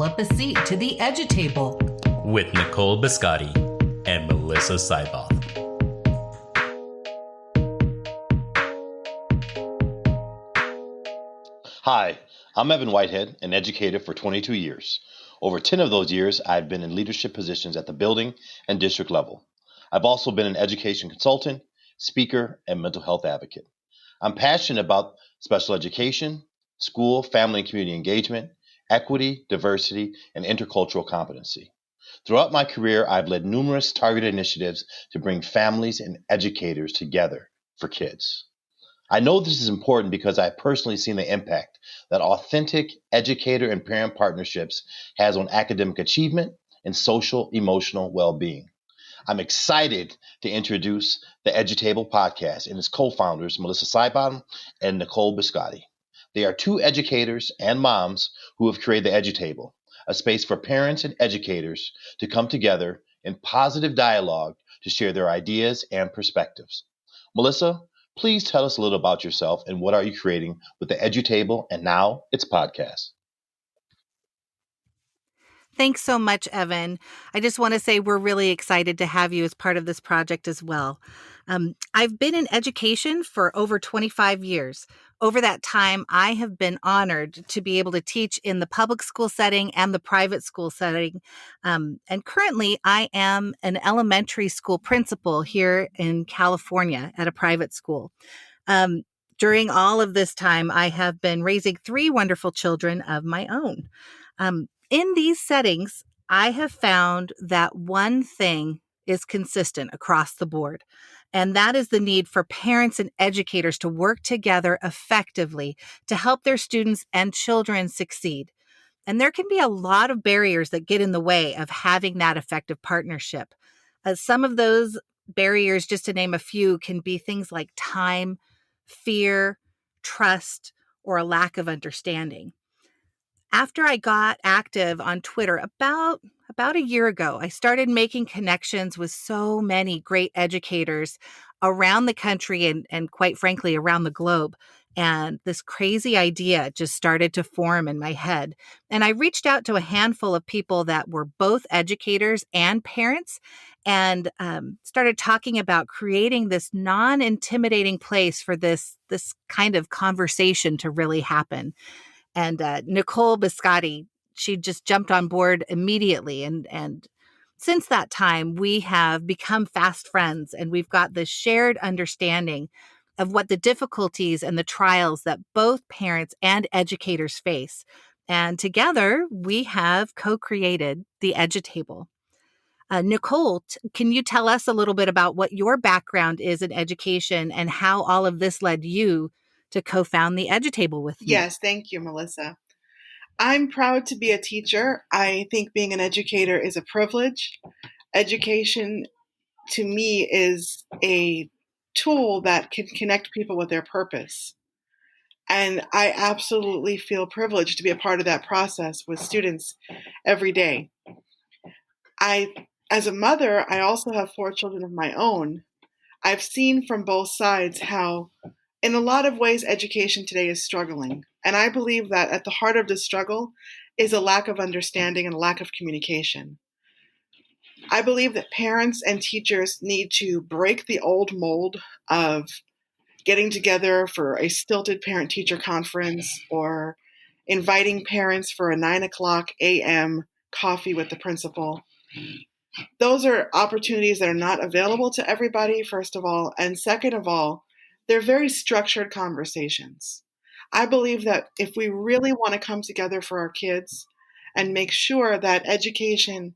pull up a seat to the EduTable with Nicole Biscotti and Melissa Sidebotham. Hi, I'm Evan Whitehead, an educator for 22 years. Over 10 of those years, I've been in leadership positions at the building and district level. I've also been an education consultant, speaker, and mental health advocate. I'm passionate about special education, school, family, and community engagement, equity, diversity, and intercultural competency. Throughout my career, I've led numerous targeted initiatives to bring families and educators together for kids. I know this is important because I've personally seen the impact that authentic educator and parent partnerships has on academic achievement and social emotional well-being. I'm excited to introduce the EduTable podcast and its co-founders, Melissa Sidebotham and Nicole Biscotti. They are two educators and moms who have created the EduTable, a space for parents and educators to come together in positive dialogue to share their ideas and perspectives. Melissa, please tell us a little about yourself and what are you creating with the EduTable and now its podcast. Thanks so much, Evan. I just want to say we're really excited to have you as part of this project as well. I've been in education for over 25 years. Over that time, I have been honored to be able to teach in the public school setting and the private school setting. And currently, I am an elementary school principal here in California at a private school. During all of this time, I have been raising three wonderful children of my own. In these settings, I have found that one thing is consistent across the board, and that is the need for parents and educators to work together effectively to help their students and children succeed. And there can be a lot of barriers that get in the way of having that effective partnership. Some of those barriers, just to name a few, can be things like time, fear, trust, or a lack of understanding. After I got active on Twitter about a year ago, I started making connections with so many great educators around the country and quite frankly, around the globe. And this crazy idea just started to form in my head. And I reached out to a handful of people that were both educators and parents and started talking about creating this non-intimidating place for this kind of conversation to really happen. And Nicole Biscotti, she just jumped on board immediately. And since that time, we have become fast friends, and we've got this shared understanding of what the difficulties and the trials that both parents and educators face. And together, we have co-created the EduTable. Nicole, can you tell us a little bit about what your background is in education and how all of this led you to co-found the EduTable with me? Yes, thank you, Melissa. I'm proud to be a teacher. I think being an educator is a privilege. Education, to me, is a tool that can connect people with their purpose. And I absolutely feel privileged to be a part of that process with students every day. As a mother, I also have 4 children of my own. I've seen from both sides how, in a lot of ways, education today is struggling. And I believe that at the heart of the struggle is a lack of understanding and a lack of communication. I believe that parents and teachers need to break the old mold of getting together for a stilted parent-teacher conference or inviting parents for a 9:00 a.m. coffee with the principal. Those are opportunities that are not available to everybody, first of all. And second of all, they're very structured conversations. I believe that if we really want to come together for our kids and make sure that education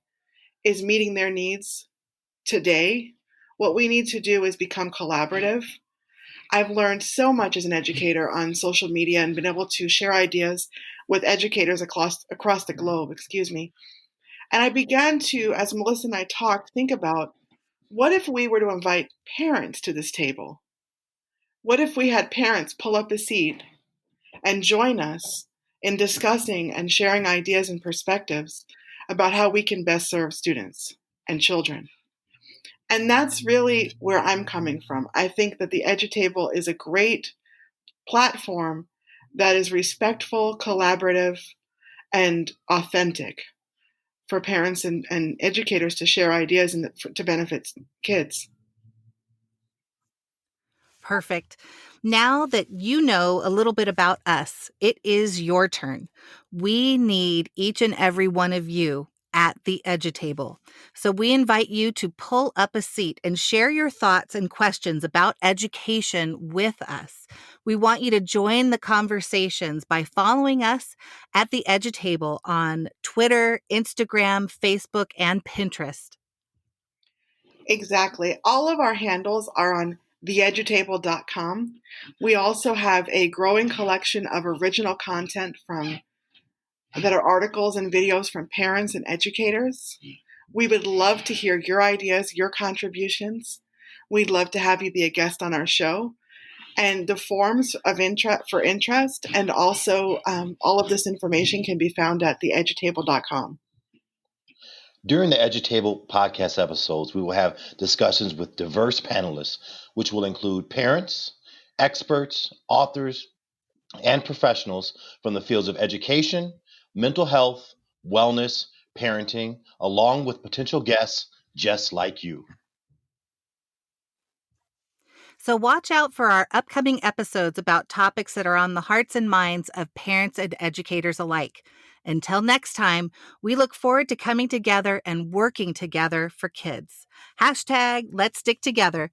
is meeting their needs today, what we need to do is become collaborative. I've learned so much as an educator on social media and been able to share ideas with educators across the globe, And I began to, as Melissa and I talked, think about what if we were to invite parents to this table? What if we had parents pull up a seat and join us in discussing and sharing ideas and perspectives about how we can best serve students and children? And that's really where I'm coming from. I think that the EduTable is a great platform that is respectful, collaborative, and authentic for parents and educators to share ideas and to benefit kids. Perfect. Now that you know a little bit about us, it is your turn. We need each and every one of you at the EduTable. So we invite you to pull up a seat and share your thoughts and questions about education with us. We want you to join the conversations by following us at the EduTable on Twitter, Instagram, Facebook, and Pinterest. Exactly. All of our handles are on theedutable.com. We also have a growing collection of original content that are articles and videos from parents and educators. We would love to hear your ideas, your contributions. We'd love to have you be a guest on our show. And the forms of interest and also all of this information can be found at theedutable.com. During the EduTable podcast episodes, we will have discussions with diverse panelists, which will include parents, experts, authors, and professionals from the fields of education, mental health, wellness, parenting, along with potential guests just like you. So watch out for our upcoming episodes about topics that are on the hearts and minds of parents and educators alike. Until next time, we look forward to coming together and working together for kids. #Let's stick together